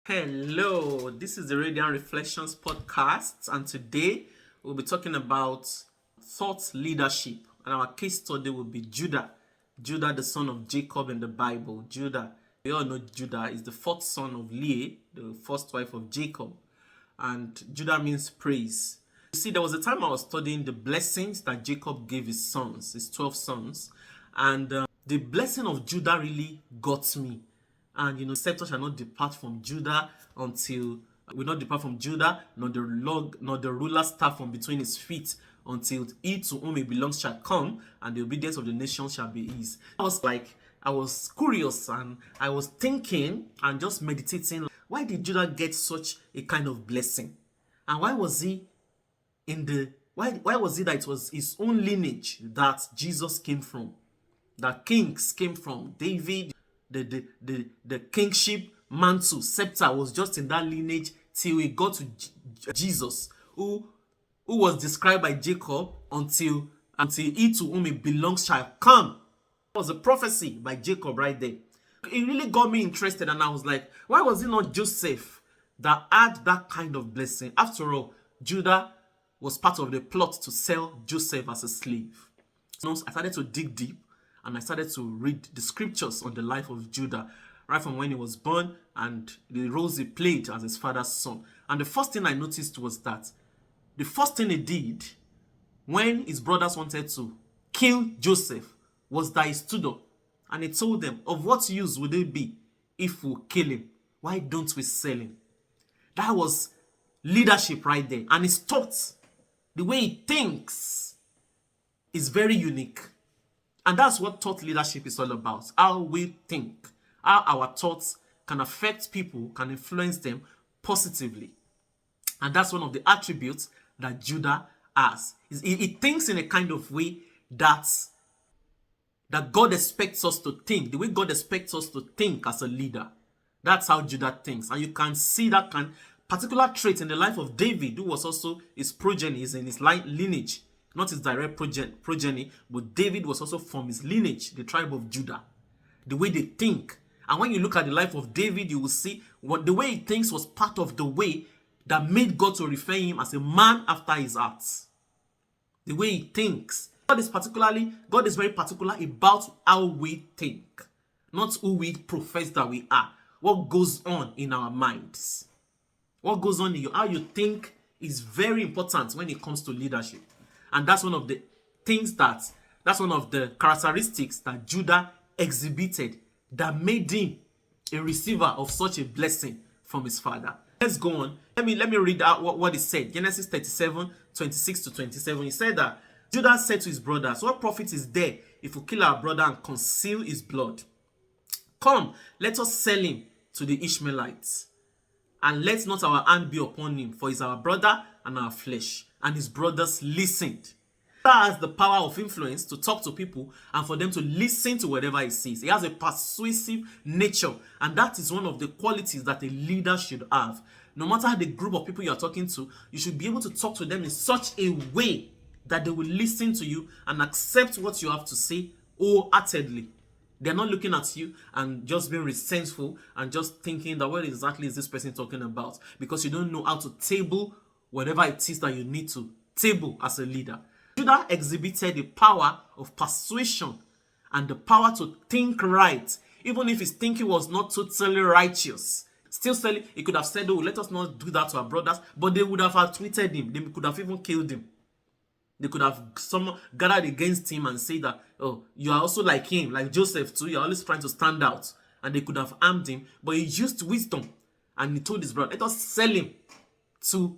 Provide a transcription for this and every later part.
Hello, this is the Radiant Reflections podcast, and today we'll be talking about thought leadership. And our case study will be Judah. Judah, the son of Jacob in the Bible. Judah, we all know Judah is the fourth son of Leah, the first wife of Jacob. And Judah means praise. You see, there was a time I was studying the blessings that Jacob gave his sons, his 12 sons, and the blessing of Judah really got me. And scepter shall not depart from Judah until will not depart from Judah, nor the ruler's staff from between his feet, until he to whom it belongs shall come, and the obedience of the nation shall be his. I was curious, and I was thinking and just meditating. Why did Judah get such a kind of blessing? And why was he why was it that it was his own lineage that Jesus came from? That kings came from. David, the kingship mantle, scepter was just in that lineage till we got to Jesus, who was described by Jacob until he to whom it belongs shall come. It was a prophecy by Jacob right there. It really got me interested, and I was like, why was it not Joseph that had that kind of blessing? After all, Judah was part of the plot to sell Joseph as a slave. So I started to dig deep, and I started to read the scriptures on the life of Judah, right from when he was born and the roles he played as his father's son. And the first thing I noticed was that the first thing he did when his brothers wanted to kill Joseph was that he stood up and he told them, of what use would it be if we kill him? Why don't we sell him? That was leadership right there. And his thoughts, the way he thinks, is very unique. And that's what thought leadership is all about. How we think, how our thoughts can affect people, can influence them positively. And that's one of the attributes that Judah has. He thinks in a kind of way that God expects us to think, the way God expects us to think as a leader. That's how Judah thinks. And you can see that particular trait in the life of David, who was also his progeny, is in his lineage. Not his direct progeny, but David was also from his lineage, the tribe of Judah. The way they think. And when you look at the life of David, you will see the way he thinks was part of the way that made God to refer him as a man after his heart. The way he thinks. God is very particular about how we think. Not who we profess that we are. What goes on in our minds. What goes on in you. How you think is very important when it comes to leadership. And that's one of the characteristics that Judah exhibited that made him a receiver of such a blessing from his father. Let's go on. Let me read out what he said. Genesis 37, 26 to 27. He said that Judah said to his brothers, what profit is there if we kill our brother and conceal his blood? Come, let us sell him to the Ishmaelites. And let not our hand be upon him, for he is our brother and our flesh. And his brothers listened. He has the power of influence to talk to people and for them to listen to whatever he says. He has a persuasive nature, and that is one of the qualities that a leader should have. No matter the group of people you are talking to, you should be able to talk to them in such a way that they will listen to you and accept what you have to say wholeheartedly. They're not looking at you and just being resentful and just thinking that what exactly is this person talking about, because you don't know how to table whatever it is that you need to table as a leader. Judah exhibited the power of persuasion and the power to think right, even if his thinking was not totally righteous. Still, he could have said, oh, let us not do that to our brothers, but they would have tweeted him. They could have even killed him. They could have gathered against him and say that, oh, you are also like him, like Joseph too. You're always trying to stand out. And they could have harmed him. But he used wisdom. And he told his brother, let us sell him to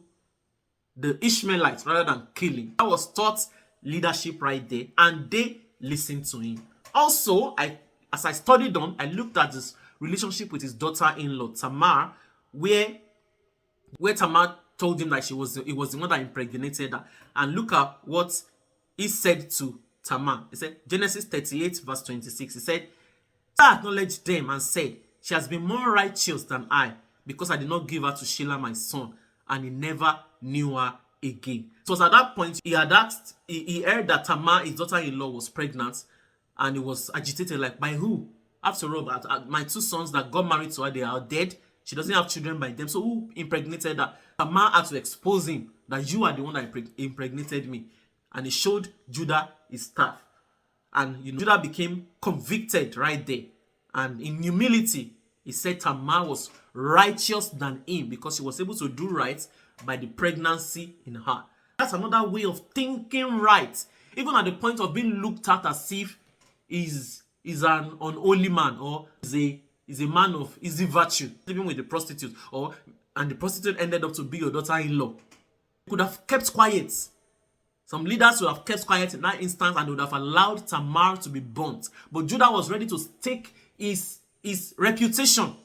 the Ishmaelites rather than kill him. That was thought leadership right there. And they listened to him. Also, as I studied on, I looked at his relationship with his daughter-in-law, Tamar, where Tamar told him that it was the one that impregnated her. And look at what he said to Tamar. He said, Genesis 38 verse 26. He said, I acknowledged them and said, she has been more righteous than I, because I did not give her to Shelah my son. And he never knew her again. So at that point, he heard that Tamar, his daughter-in-law, was pregnant. And he was agitated, like, by who? After all, my two sons that got married to her, they are dead. She doesn't have children by them. So who impregnated her? Tamar had to expose him that you are the one that impregnated me. And he showed Judah his staff. And Judah became convicted right there. And in humility, he said Tamar was righteous than him because she was able to do right by the pregnancy in her. That's another way of thinking right. Even at the point of being looked at as if is an unholy man or is a man of easy virtue, living with a prostitute, and the prostitute ended up to be your daughter-in-law. You could have kept quiet. Some leaders would have kept quiet in that instance and would have allowed Tamar to be burnt. But Judah was ready to stake his reputation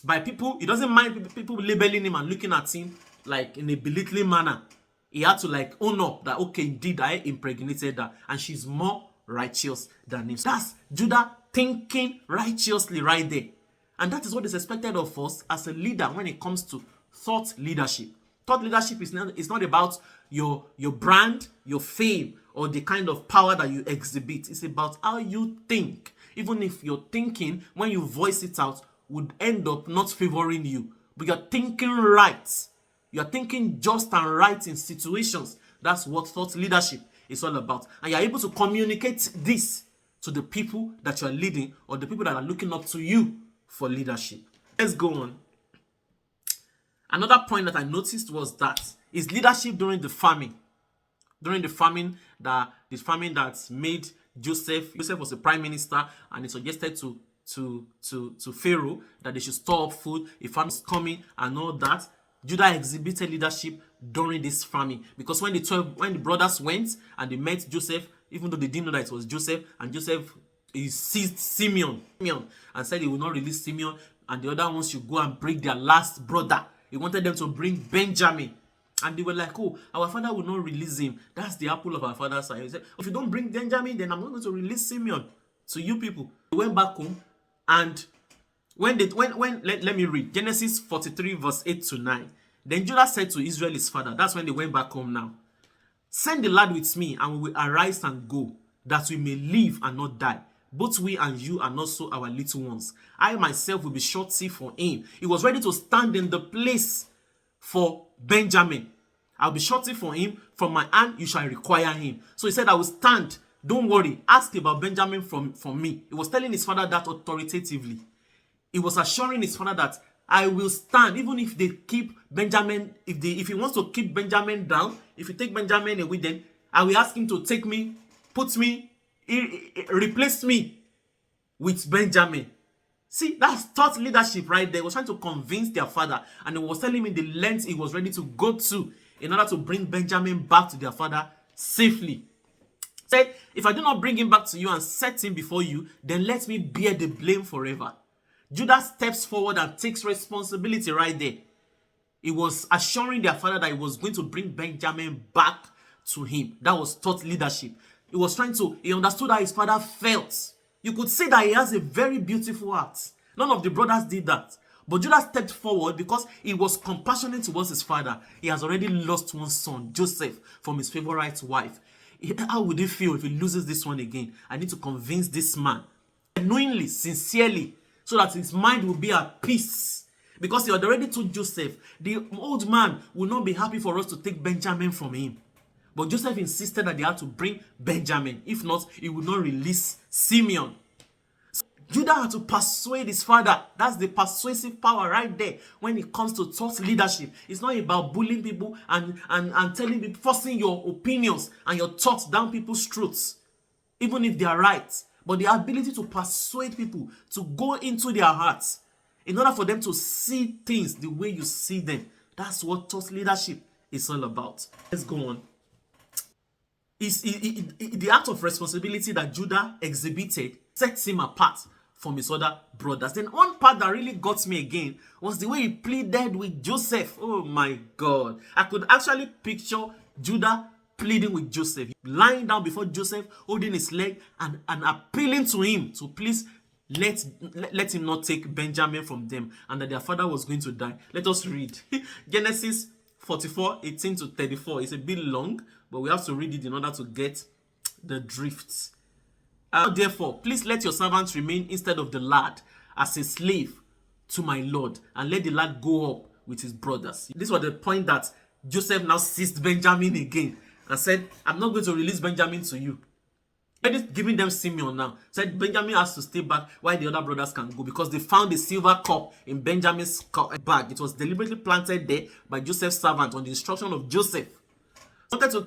by people. He doesn't mind people labeling him and looking at him like in a belittling manner. He had to own up that, okay, indeed I impregnated her and she's more righteous than him. So that's Judah thinking righteously right there. And that is what is expected of us as a leader when it comes to thought leadership. Thought leadership is not about your brand, your fame, or the kind of power that you exhibit. It's about how you think. Even if your thinking, when you voice it out, would end up not favoring you. But you're thinking right. You're thinking just and right in situations. That's what thought leadership is all about. And you're able to communicate this to the people that you're leading or the people that are looking up to you for leadership. Let's go on. Another point that I noticed was that is leadership during the famine. During the famine that made Joseph was a prime minister, and he suggested to Pharaoh that they should store up food if famine is coming and all that. Judah exhibited leadership during this famine because when the brothers went and they met Joseph, even though they didn't know that it was Joseph, and Joseph he seized Simeon and said he will not release Simeon, and the other ones should go and bring their last brother. He wanted them to bring Benjamin. And they were like, oh, our father will not release him. That's the apple of our father's eye. He said, if you don't bring Benjamin, then I'm not going to release Simeon to you people. They went back home, and let me read Genesis 43 verse 8 to 9. Then Judah said to Israel his father, that's when they went back home now, send the lad with me, and we will arise and go, that we may live and not die. Both we and you and also our little ones. I myself will be shorty for him. He was ready to stand in the place for Benjamin. I'll be shorty for him. From my hand you shall require him. So he said, I will stand. Don't worry. Ask about Benjamin from me. He was telling his father that authoritatively. He was assuring his father that I will stand, even if they keep Benjamin, if he wants to keep Benjamin down, if you take Benjamin away, then I will ask him to take me, replace me with Benjamin. See, that's thought leadership right there. He was trying to convince their father, and he was telling him the lengths he was ready to go to in order to bring Benjamin back to their father safely. He said, if I do not bring him back to you and set him before you, then let me bear the blame forever. Judah steps forward and takes responsibility right there. He was assuring their father that he was going to bring Benjamin back to him. That was thought leadership. He understood how his father felt. You could say that he has a very beautiful heart. None of the brothers did that. But Judah stepped forward because he was compassionate towards his father. He has already lost one son, Joseph, from his favorite wife. How would he feel if he loses this one again? I need to convince this man, genuinely, sincerely, so that his mind will be at peace. Because he had already told Joseph, the old man will not be happy for us to take Benjamin from him. But Joseph insisted that they had to bring Benjamin. If not, he would not release Simeon. So Judah had to persuade his father. That's the persuasive power right there when it comes to thought leadership. It's not about bullying people and telling people, forcing your opinions and your thoughts down people's throats, even if they are right. But the ability to persuade people to go into their hearts in order for them to see things the way you see them. That's what thought leadership is all about. Let's go on. The act of responsibility that Judah exhibited sets him apart from his other brothers. Then one part that really got me again was the way he pleaded with Joseph. Oh my God. I could actually picture Judah pleading with Joseph, lying down before Joseph, holding his leg and appealing to him to please let him not take Benjamin from them, and that their father was going to die. Let us read. Genesis 44, 18 to 34. It's a bit long, but we have to read it in order to get the drift. Therefore, please let your servant remain instead of the lad as a slave to my Lord, and let the lad go up with his brothers. This was the point that Joseph now seized Benjamin again and said, I'm not going to release Benjamin to you. Giving them Simeon now. Said Benjamin has to stay back while the other brothers can go, because they found a silver cup in Benjamin's bag. It was deliberately planted there by Joseph's servant on the instruction of Joseph.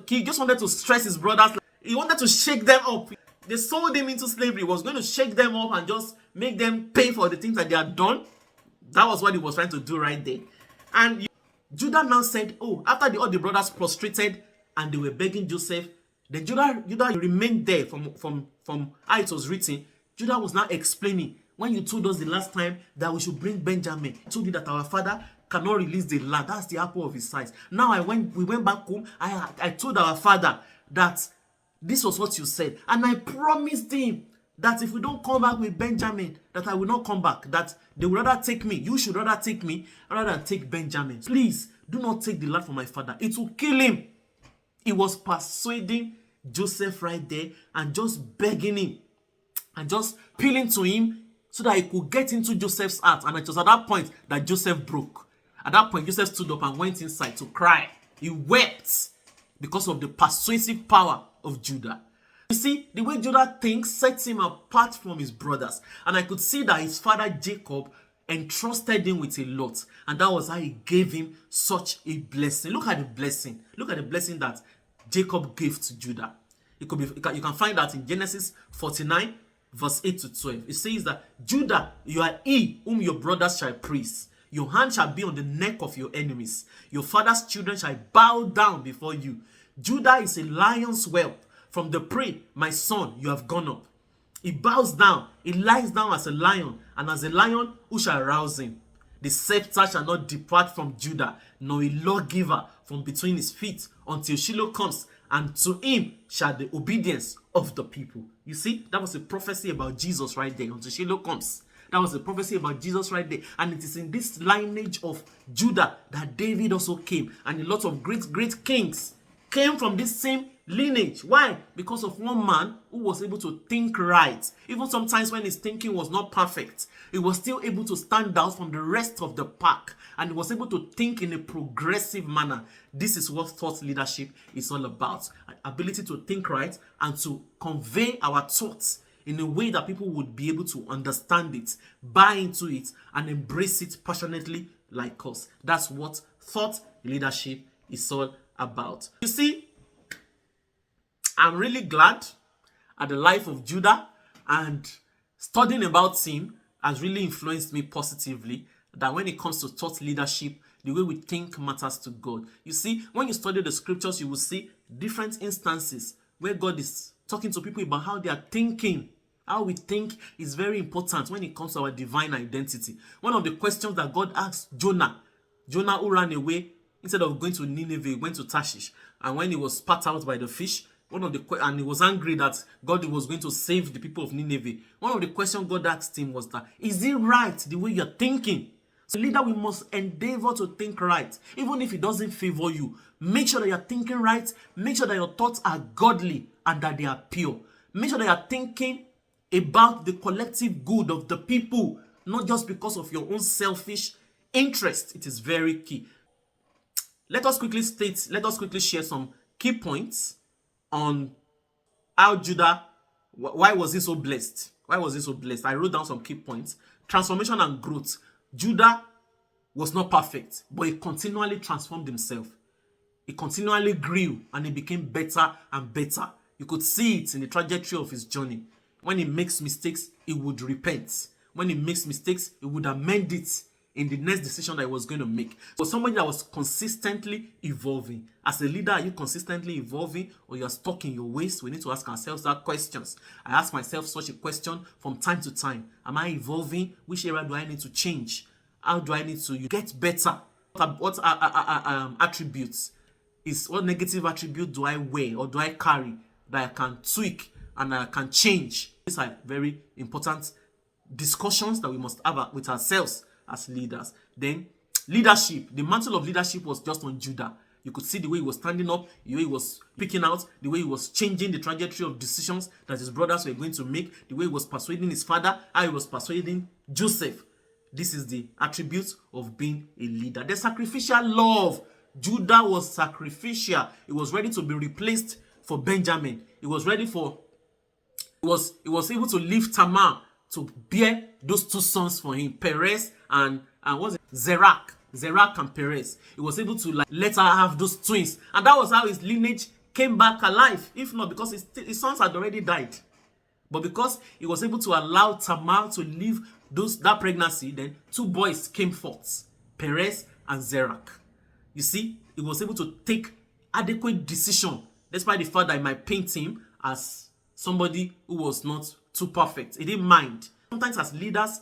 He just wanted to stress his brothers. He wanted to shake them up. They sold him into slavery. He was going to shake them up and just make them pay for the things that they had done. That was what he was trying to do right there. And Judah now said, oh, after all the brothers prostrated and they were begging Joseph, then Judah remained there from how it was written. Judah was now explaining, when you told us the last time that we should bring Benjamin, I told you that our father cannot release the lad. That's the apple of his eyes. Now we went back home. I told our father that this was what you said. And I promised him that if we don't come back with Benjamin, that I will not come back. That they would rather take me. You should rather take me rather than take Benjamin. Please, do not take the lad from my father. It will kill him. He was persuading Joseph right there and just begging him and just appealing to him so that he could get into Joseph's heart. And it was at that point that Joseph broke. At that point, Joseph stood up and went inside to cry. He wept because of the persuasive power of Judah. You see, the way Judah thinks sets him apart from his brothers. And I could see that his father Jacob entrusted him with a lot. And that was how he gave him such a blessing. Look at the blessing. Look at the blessing that Jacob gave to Judah. You can find that in Genesis 49, verse 8 to 12. It says that, Judah, you are he whom your brothers shall praise. Your hand shall be on the neck of your enemies. Your father's children shall bow down before you. Judah is a lion's whelp. From the prey, my son, you have gone up. He bows down. He lies down as a lion. And as a lion, who shall rouse him? The scepter shall not depart from Judah, nor a lawgiver from between his feet, until Shiloh comes, and to him shall the obedience of the people. You see, that was a prophecy about Jesus right there. Until Shiloh comes. That was a prophecy about Jesus right there. And it is in this lineage of Judah that David also came. And a lot of great kings came from this same lineage. Why? Because of one man who was able to think right. Even sometimes when his thinking was not perfect, he was still able to stand out from the rest of the pack, and he was able to think in a progressive manner. This is what thought leadership is all about. Ability to think right and to convey our thoughts in a way that people would be able to understand it, buy into it, and embrace it passionately like us. That's what thought leadership is all about. You see, I'm really glad at the life of Judah, and studying about him has really influenced me positively, that when it comes to thought leadership, the way we think matters to God. You see, when you study the scriptures, you will see different instances where God is talking to people about how they are thinking. How we think is very important when it comes to our divine identity. One of the questions that God asked Jonah who ran away, instead of going to Nineveh, he went to Tarshish. And when he was spat out by the fish, and he was angry that God was going to save the people of Nineveh. One of the questions God asked him was that, is it right the way you're thinking? So leader, we must endeavor to think right. Even if it doesn't favor you, make sure that you're thinking right. Make sure that your thoughts are godly and that they are pure. Make sure that you're thinking about the collective good of the people, not just because of your own selfish interest. It is very key. Let us quickly share some key points on how Judah, why was he so blessed? Why was he so blessed? I wrote down some key points. Transformation and growth. Judah was not perfect, but he continually transformed himself. He continually grew and he became better and better. You could see it in the trajectory of his journey. When he makes mistakes, he would repent. When he makes mistakes, he would amend it in the next decision that he was going to make. So somebody that was consistently evolving. As a leader, are you consistently evolving, or you are stuck in your ways? We need to ask ourselves that questions. I ask myself such a question from time to time. Am I evolving? Which area do I need to change? How do I need to get better? What attributes? What negative attribute do I wear or do I carry that I can tweak and I can change? These are very important discussions that we must have with ourselves as leaders. Then leadership. The mantle of leadership was just on Judah. You could see the way he was standing up, the way he was speaking out, the way he was changing the trajectory of decisions that his brothers were going to make, the way he was persuading his father, how he was persuading Joseph. This is the attribute of being a leader. The sacrificial love. Judah was sacrificial. He was ready to be replaced for Benjamin. He was ready for, he was able to leave Tamar to bear those two sons for him, Perez and what's it? Zerach and Perez. He was able to let her have those twins. And that was how his lineage came back alive. If not, because his sons had already died. But because he was able to allow Tamar to leave that pregnancy, then two boys came forth, Perez and Zerach. You see, he was able to take adequate decision, despite the fact that I might paint him as somebody who was not too perfect. He didn't mind. Sometimes as leaders,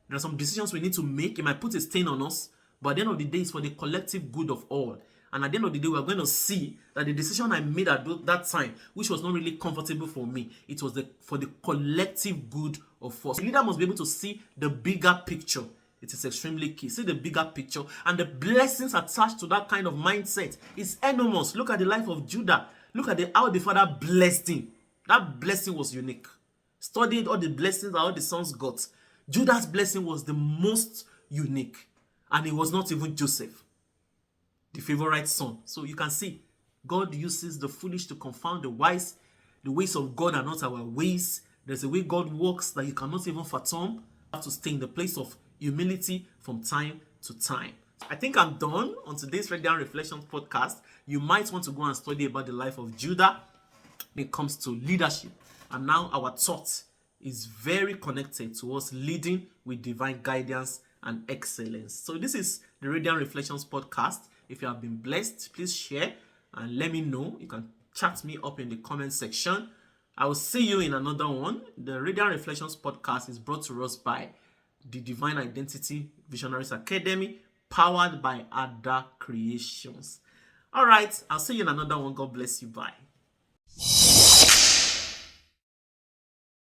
there are some decisions we need to make. It might put a stain on us, but at the end of the day, it's for the collective good of all. And at the end of the day, we're going to see that the decision I made at that time, which was not really comfortable for me, it was for the collective good of us. The leader must be able to see the bigger picture. It is extremely key. See the bigger picture, and the blessings attached to that kind of mindset is enormous. Look at the life of Judah. Look at how the father blessed him. That blessing was unique. Studied all the blessings that all the sons got. Judah's blessing was the most unique, and it was not even Joseph, the favorite son. So you can see, God uses the foolish to confound the wise. The ways of God are not our ways. There's a way God works that you cannot even fathom. You have to stay in the place of humility from time to time. I think I'm done on today's Radiant Reflections podcast. You might want to go and study about the life of Judah when it comes to leadership. And now our thought is very connected to us leading with divine guidance and excellence. So this is the Radiant Reflections podcast. If you have been blessed, please share and let me know. You can chat me up in the comment section. I will see you in another one. The Radiant Reflections podcast is brought to us by the Divine Identity Visionaries Academy, powered by Ada Creations. All right, I'll see you in another one. God bless you. Bye.